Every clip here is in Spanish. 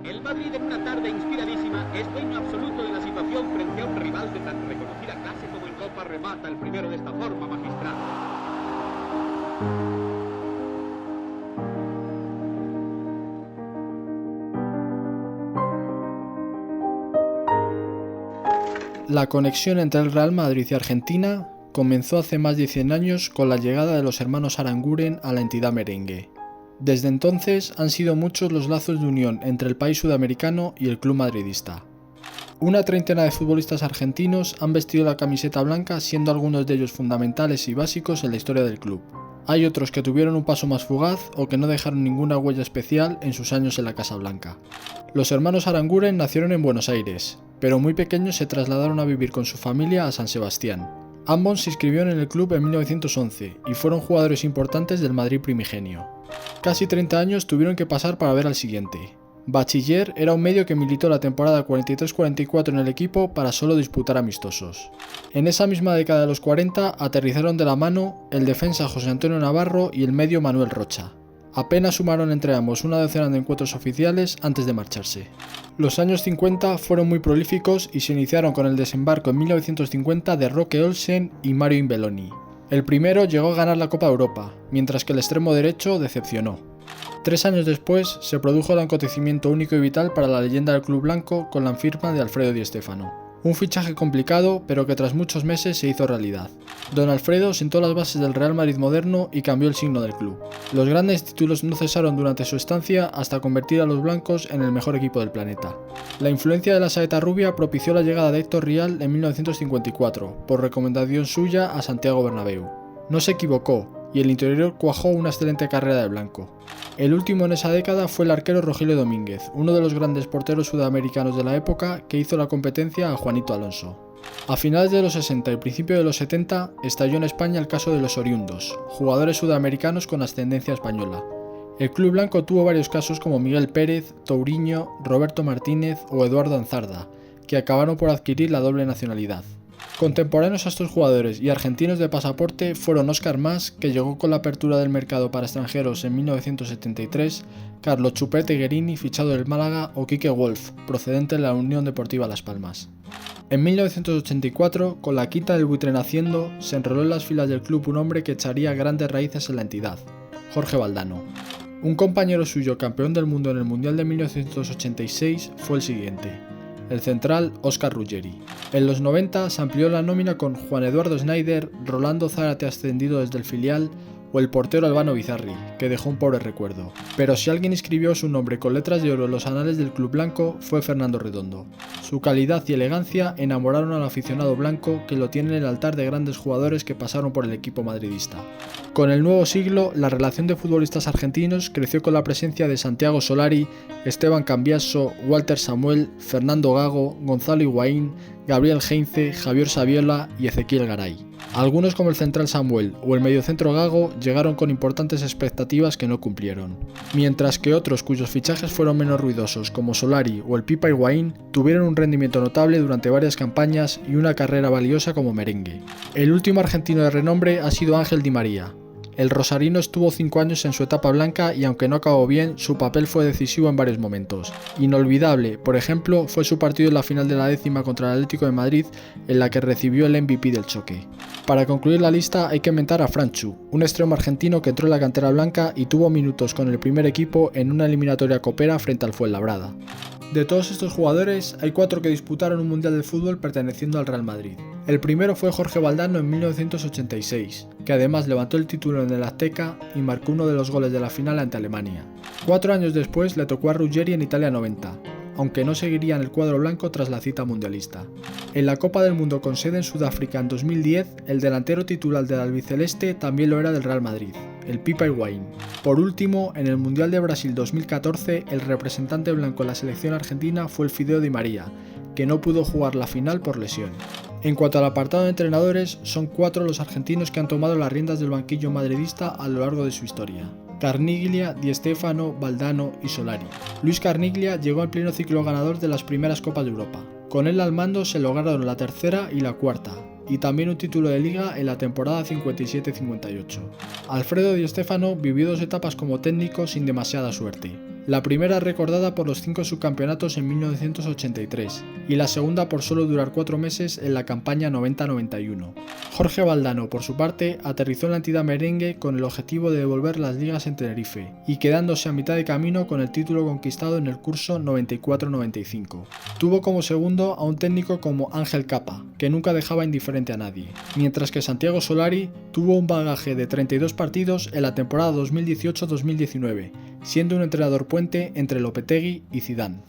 El Madrid en una tarde inspiradísima es dueño absoluto de la situación frente a un rival de tan reconocida clase como en Copa remata el primero de esta forma magistral. La conexión entre el Real Madrid y Argentina comenzó hace más de 100 años con la llegada de los hermanos Aranguren a la entidad merengue. Desde entonces han sido muchos los lazos de unión entre el país sudamericano y el club madridista. Una treintena de futbolistas argentinos han vestido la camiseta blanca, siendo algunos de ellos fundamentales y básicos en la historia del club. Hay otros que tuvieron un paso más fugaz o que no dejaron ninguna huella especial en sus años en la Casa Blanca. Los hermanos Aranguren nacieron en Buenos Aires, pero muy pequeños se trasladaron a vivir con su familia a San Sebastián. Ambos se inscribieron en el club en 1911 y fueron jugadores importantes del Madrid primigenio. Casi 30 años tuvieron que pasar para ver al siguiente. Bachiller era un medio que militó la temporada 43-44 en el equipo para solo disputar amistosos. En esa misma década de los 40 aterrizaron de la mano el defensa José Antonio Navarro y el medio Manuel Rocha. Apenas sumaron entre ambos una docena de encuentros oficiales antes de marcharse. Los años 50 fueron muy prolíficos y se iniciaron con el desembarco en 1950 de Roque Olsen y Mario Imbelloni. El primero llegó a ganar la Copa Europa, mientras que el extremo derecho decepcionó. 3 años después se produjo el acontecimiento único y vital para la leyenda del club blanco con la firma de Alfredo Di Stéfano. Un fichaje complicado, pero que tras muchos meses se hizo realidad. Don Alfredo sentó las bases del Real Madrid moderno y cambió el signo del club. Los grandes títulos no cesaron durante su estancia hasta convertir a los blancos en el mejor equipo del planeta. La influencia de la saeta rubia propició la llegada de Héctor Rial en 1954, por recomendación suya a Santiago Bernabéu. No se equivocó, y el interior cuajó una excelente carrera de blanco. El último en esa década fue el arquero Rogelio Domínguez, uno de los grandes porteros sudamericanos de la época que hizo la competencia a Juanito Alonso. A finales de los 60 y principio de los 70 estalló en España el caso de los oriundos, jugadores sudamericanos con ascendencia española. El club blanco tuvo varios casos como Miguel Pérez, Touriño, Roberto Martínez o Eduardo Anzarda, que acabaron por adquirir la doble nacionalidad. Contemporáneos a estos jugadores y argentinos de pasaporte fueron Óscar Mas, que llegó con la apertura del mercado para extranjeros en 1973, Carlos Chupete Guerini, fichado del Málaga, o Quique Wolf, procedente de la Unión Deportiva Las Palmas. En 1984, con la quinta del Buitre naciendo, se enroló en las filas del club un hombre que echaría grandes raíces en la entidad, Jorge Valdano. Un compañero suyo, campeón del mundo en el Mundial de 1986, fue el siguiente: el central Óscar Ruggeri. En los 90 se amplió la nómina con Juan Eduardo Schneider, Rolando Zárate ascendido desde el filial o el portero Albano Bizarri, que dejó un pobre recuerdo. Pero si alguien escribió su nombre con letras de oro en los anales del club blanco fue Fernando Redondo. Su calidad y elegancia enamoraron al aficionado blanco, que lo tiene en el altar de grandes jugadores que pasaron por el equipo madridista. Con el nuevo siglo, la relación de futbolistas argentinos creció con la presencia de Santiago Solari, Esteban Cambiaso, Walter Samuel, Fernando Gago, Gonzalo Higuaín, Gabriel Heinze, Javier Saviola y Ezequiel Garay. Algunos, como el central Samuel o el mediocentro Gago, llegaron con importantes expectativas que no cumplieron, mientras que otros cuyos fichajes fueron menos ruidosos, como Solari o el Pipa Higuaín, tuvieron un rendimiento notable durante varias campañas y una carrera valiosa como merengue. El último argentino de renombre ha sido Ángel Di María. El rosarino estuvo 5 años en su etapa blanca y aunque no acabó bien, su papel fue decisivo en varios momentos. Inolvidable, por ejemplo, fue su partido en la final de la 10ª contra el Atlético de Madrid, en la que recibió el MVP del choque. Para concluir la lista hay que mentar a Franchu, un extremo argentino que entró en la cantera blanca y tuvo minutos con el primer equipo en una eliminatoria copera frente al Fuenlabrada. De todos estos jugadores, hay 4 que disputaron un Mundial de Fútbol perteneciendo al Real Madrid. El primero fue Jorge Valdano en 1986, que además levantó el título en el Azteca y marcó uno de los goles de la final ante Alemania. 4 años después le tocó a Ruggeri en Italia 90, aunque no seguiría en el cuadro blanco tras la cita mundialista. En la Copa del Mundo con sede en Sudáfrica en 2010, el delantero titular del albiceleste también lo era del Real Madrid, el Pipa Higuaín. Por último, en el Mundial de Brasil 2014, el representante blanco en la selección argentina fue el Fideo Di María, que no pudo jugar la final por lesión. En cuanto al apartado de entrenadores, son 4 los argentinos que han tomado las riendas del banquillo madridista a lo largo de su historia: Carniglia, Di Stéfano, Valdano y Solari. Luis Carniglia llegó al pleno ciclo ganador de las primeras Copas de Europa. Con él al mando se lograron la tercera y la cuarta, y también un título de liga en la temporada 57-58. Alfredo Di Stéfano vivió 2 etapas como técnico sin demasiada suerte. La primera recordada por los 5 subcampeonatos en 1983 y la segunda por solo durar 4 meses en la campaña 90-91. Jorge Valdano, por su parte, aterrizó en la entidad merengue con el objetivo de devolver las ligas en Tenerife y quedándose a mitad de camino con el título conquistado en el curso 94-95. Tuvo como segundo a un técnico como Ángel Capa, que nunca dejaba indiferente a nadie, mientras que Santiago Solari tuvo un bagaje de 32 partidos en la temporada 2018-2019, siendo un entrenador puente entre Lopetegui y Zidane.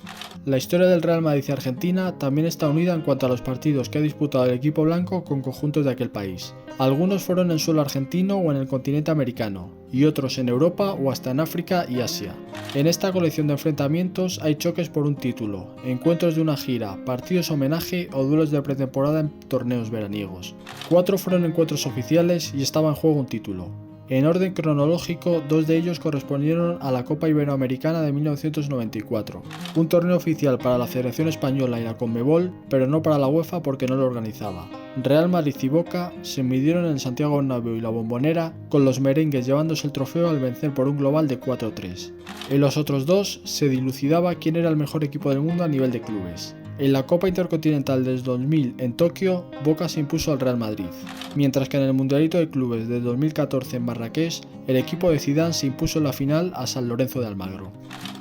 La historia del Real Madrid y Argentina también está unida en cuanto a los partidos que ha disputado el equipo blanco con conjuntos de aquel país. Algunos fueron en suelo argentino o en el continente americano, y otros en Europa o hasta en África y Asia. En esta colección de enfrentamientos hay choques por un título, encuentros de una gira, partidos homenaje o duelos de pretemporada en torneos veraniegos. 4 fueron encuentros oficiales y estaba en juego un título. En orden cronológico, 2 de ellos correspondieron a la Copa Iberoamericana de 1994, un torneo oficial para la Federación Española y la Conmebol, pero no para la UEFA porque no lo organizaba. Real Madrid y Boca se midieron en el Santiago Bernabéu y la Bombonera, con los merengues llevándose el trofeo al vencer por un global de 4-3. En los otros 2 se dilucidaba quién era el mejor equipo del mundo a nivel de clubes. En la Copa Intercontinental del 2000 en Tokio, Boca se impuso al Real Madrid, mientras que en el Mundialito de Clubes del 2014 en Marrakech, el equipo de Zidane se impuso en la final a San Lorenzo de Almagro.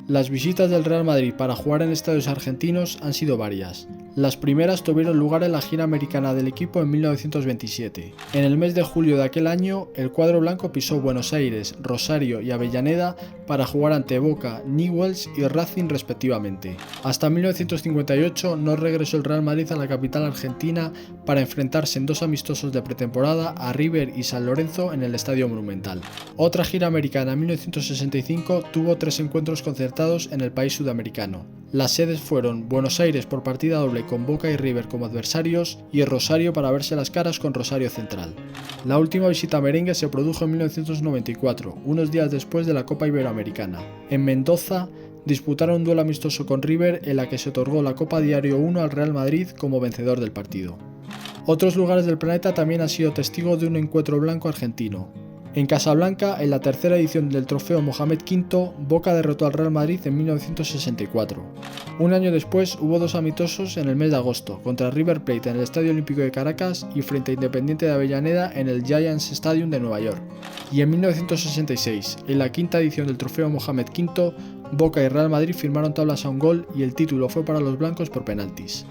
Las visitas del Real Madrid para jugar en estadios argentinos han sido varias. Las primeras tuvieron lugar en la gira americana del equipo en 1927. En el mes de julio de aquel año, el cuadro blanco pisó Buenos Aires, Rosario y Avellaneda para jugar ante Boca, Newell's y Racing respectivamente. Hasta 1958 no regresó el Real Madrid a la capital argentina para enfrentarse en 2 amistosos de pretemporada a River y San Lorenzo en el Estadio Monumental. Otra gira americana en 1965 tuvo 3 encuentros concertados en el país sudamericano. Las sedes fueron Buenos Aires por partida doble con Boca y River como adversarios y Rosario para verse las caras con Rosario Central. La última visita merengue se produjo en 1994, unos días después de la Copa Iberoamericana. En Mendoza disputaron un duelo amistoso con River en la que se otorgó la Copa Diario 1 al Real Madrid como vencedor del partido. Otros lugares del planeta también han sido testigos de un encuentro blanco argentino. En Casablanca, en la tercera edición del trofeo Mohamed V, Boca derrotó al Real Madrid en 1964. Un año después hubo 2 amistosos en el mes de agosto, contra River Plate en el Estadio Olímpico de Caracas y frente a Independiente de Avellaneda en el Giants Stadium de Nueva York. Y en 1966, en la quinta edición del trofeo Mohamed V, Boca y Real Madrid firmaron tablas a un gol y el título fue para los blancos por penaltis.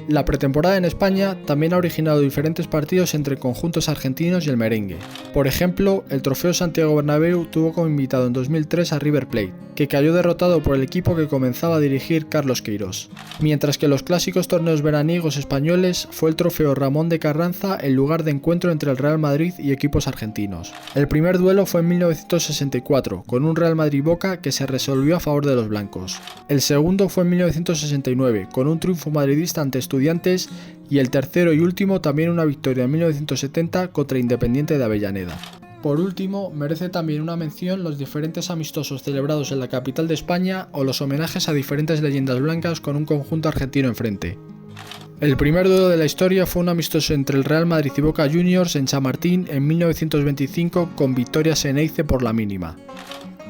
La pretemporada en España también ha originado diferentes partidos entre conjuntos argentinos y el merengue. Por ejemplo, el trofeo Santiago Bernabéu tuvo como invitado en 2003 a River Plate, que cayó derrotado por el equipo que comenzaba a dirigir Carlos Queiroz. Mientras que los clásicos torneos veraniegos españoles fue el trofeo Ramón de Carranza el lugar de encuentro entre el Real Madrid y equipos argentinos. El primer duelo fue en 1964, con un Real Madrid-Boca que se resolvió a favor de los blancos. El segundo fue en 1969, con un triunfo madridista ante Estudiantes, y el tercero y último también una victoria en 1970 contra Independiente de Avellaneda. Por último, merece también una mención los diferentes amistosos celebrados en la capital de España o los homenajes a diferentes leyendas blancas con un conjunto argentino enfrente. El primer duelo de la historia fue un amistoso entre el Real Madrid y Boca Juniors en Chamartín en 1925 con victoria Xeneize por la mínima.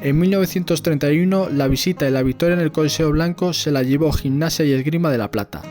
En 1931 la visita y la victoria en el Coliseo Blanco se la llevó Gimnasia y Esgrima de La Plata.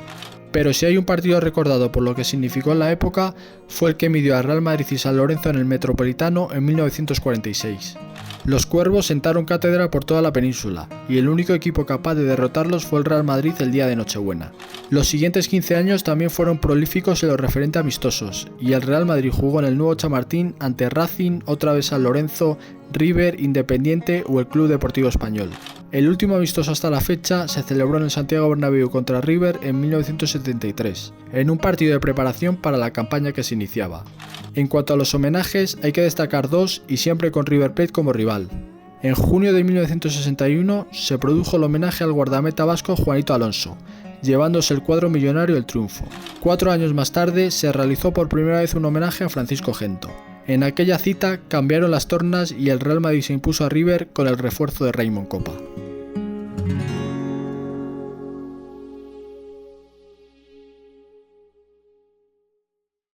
Pero si hay un partido recordado por lo que significó en la época, fue el que midió a Real Madrid y San Lorenzo en el Metropolitano en 1946. Los cuervos sentaron cátedra por toda la península, y el único equipo capaz de derrotarlos fue el Real Madrid el día de Nochebuena. Los siguientes 15 años también fueron prolíficos en lo referente a amistosos, y el Real Madrid jugó en el nuevo Chamartín ante Racing, otra vez San Lorenzo, River, Independiente o el Club Deportivo Español. El último amistoso hasta la fecha se celebró en el Santiago Bernabéu contra River en 1973, en un partido de preparación para la campaña que se iniciaba. En cuanto a los homenajes, hay que destacar 2 y siempre con River Plate como rival. En junio de 1961 se produjo el homenaje al guardameta vasco Juanito Alonso, llevándose el cuadro millonario el triunfo. 4 años más tarde se realizó por primera vez un homenaje a Francisco Gento. En aquella cita cambiaron las tornas y el Real Madrid se impuso a River con el refuerzo de Raymond Kopa.